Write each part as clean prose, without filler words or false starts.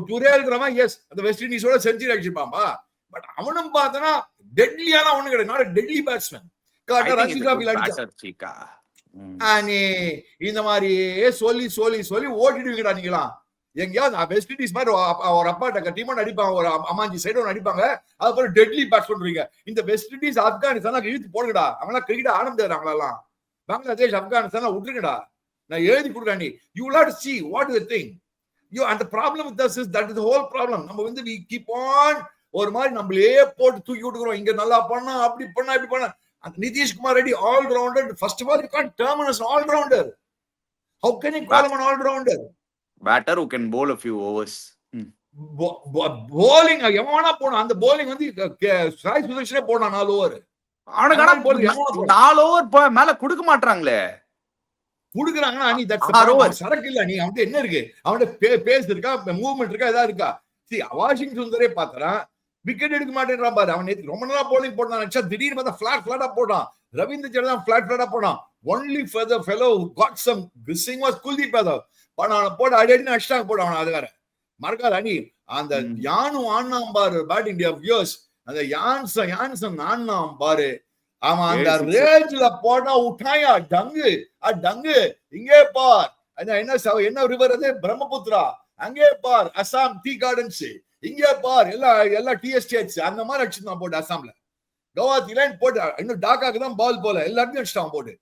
துரையாளுங்கிறவன் S அந்த west இண்டீஸோட century அடிச்சிருப்பான்பா. But அவனும் பார்த்தனா டெட்லியான ஒண்ணு கிடையாது. Not deadly batsman. இந்த மாதிரியே சொல்லி ஓட்டிடுவீங்கடா நீங்களா. எங்கேயாவது வெஸ்ட் இண்டீஸ் மாதிரி ஒரு அப்பாட்ட டீமோட அடிப்பாங்க, ஒரு அம்மாஞ்சி சைடு ஒன்று அடிப்பாங்க, அதுக்கப்புறம் டெட்லி பேட்ஸ் பண்றீங்க. இந்த வெஸ்ட் இண்டீஸ் ஆப்கானிஸ்தான் இழுத்து போடுங்கடா. அவங்களா கிரிக்கெட் ஆட முடியாது. அவங்களெல்லாம் பங்களாதேஷ் ஆப்கானிஸ்தான் விட்டுருங்கடா. நான் எழுதி கொடுக்குறேன். நீ you will have to see what is the thing. You and the problem with us is that is the whole problem. நம்ம வந்து we keep on ஒரு மாதிரி நம்மளே போட்டு தூக்கி விட்டுக்கிறோம். இங்க நல்லா பண்ணா அப்படி பண்ணா இப்படி பண்ணா. Nitish Kumar Reddy all rounder. First of all, you can't term him as an all rounder. How can you call him an all rounder? Batter who can bowl a few overs. Bowling எவனா போனா அந்த bowling வந்து சாய் சுதர்ஷனே போனா 4 ஓவர். ஆனா 4 over மேல கொடுக்க மாட்டாங்களே. குடுக்குறாங்கன்னா நீ தட்ஸ் சரக்கு இல்ல. நீ அவன்கிட்ட என்ன இருக்கு? அவன்கிட்ட பேஸ் இருக்கா, மூவ்மெண்ட் இருக்கா, ஏதாவது இருக்கா? சி வாஷிங் சுந்தரே பார்த்தா விக்கெட் எடுக்க மாட்டேன்றான் பாரு. அவன் நேத்து ரொம்ப நாளா போலிங் போட்டான். திடீர்னு பார்த்தா ஃபிளாட்டா போட்டான். ரவீந்திர ஜடேஜா ஃபிளாட்டா போட்டான். Only for the fellow who got some guessing was Kuldeep Yadav. அவனை போட அடின்னு அடிச்சாங்க போட. அவன் அது வேற மறக்காத அணி. அந்த யானு ஆனாம் பாரு பேட்டிங் ஆஃப் இயர்ஸ். அந்த யான்சன் ஆனாம் பாரு. அவன் அந்த ரேஞ்ச்ல போனா உட்டாயா டங்கு இங்கே பார். என்ன ரிவர் அது? பிரம்மபுத்திரா. அங்கே பார் அசாம் டீ கார்டன்ஸ். இங்கே பார் எல்லா டிஎஸ்டிஎச் அந்த மாதிரி அடிச்சுதான் போட்டு அசாம்ல. கவாத்தி லைன் போட்டு இன்னும் டாக்காக்கு தான் பால் போல எல்லாத்தையும் அடிச்சுட்டான் போட்டு.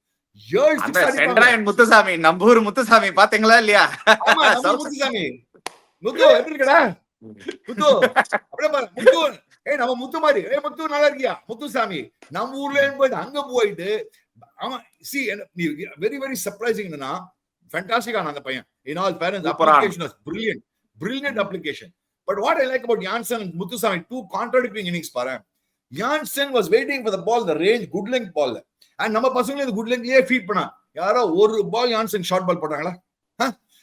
முத்துசாமி நம்பூர் முத்துசாமி பாத்தீங்களா இல்லையா? முத்துசாமி முத்து எப்படி இருக்கடா? முத்து அப்படியே பாரு. முத்து நம்ம முத்து மாதிரி முத்து நல்லா இருக்கியா? முத்துசாமி நம்ம ஊர்ல போயிட்டு அங்க போயிட்டு அவன் வெரி வெரி சர்ப்ரைசிங். என்னன்னா ஃபேண்டாஸ்டிக்கான அந்த பையன். In all fairness, application was brilliant application. But what I like about Jansen and Muthusamy, two contradicting innings பாரு. Jansen was waiting for the ball, the range, good length ball. And நம்ம பசங்களே இந்த good lengthலயே feet பண்ணா. யாரோ ஒரு பால் Jansen short ball போட்டாங்களா?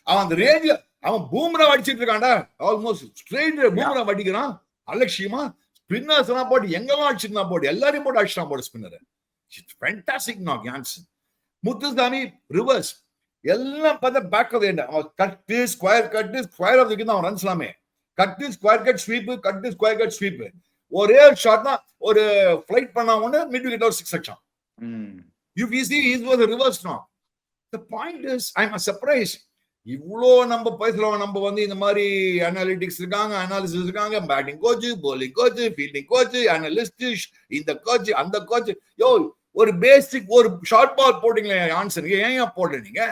அவன் அந்த ரேஞ்ச்ல அவன் பூம்ரா அடிச்சிட்டு இருக்கான்டா. ஆல்மோஸ்ட் ஸ்ட்ரெயிட் பூம்ரா அடிக்கிறான். அலட்சியமா ஸ்பின்னர்ஸ் எல்லாம் போட்டு எங்கெல்லாம் அடிச்சிருந்தா போட்டு எல்லாரையும் போட்டு அடிச்சிட்டான் போட்டு spinner. Fantastic knock Jansen. Muthusamy reverse எல்லாம் பார்த்தா பேக் ஆஃப் எண்ட். அவன் கட்டு ஸ்கொயர் ஆஃப் தி தான் அவன் ரன்ஸ் எல்லாமே. கட்டு ஸ்கொயர் கட் ஸ்வீப், கட்டு ஸ்கொயர் கட் ஸ்வீப். ஒரே ஷாட் தான் ஒரு ஃளைட் பண்ணா ஒண்ணு மிட் விக்கெட்ல ஒரு 6 அடிச்சான். You see he was a reverse knock. The point is I'm surprised. இவ்வளோ நம்ம பேசுறோம். நம்ம வந்து இந்த மாதிரி அனாலிட்டிக்ஸ் இருக்காங்க, அனாலிசிஸ் இருக்காங்க, batting coach, bowling coach, fielding coach, analyst, இந்த கோச் அந்த கோச். யோ ஒரு பேசிக் ஒரு ஷார்ட் பால் போட்டீங்களே ஆன்சர் ஏன் போடுறீங்க?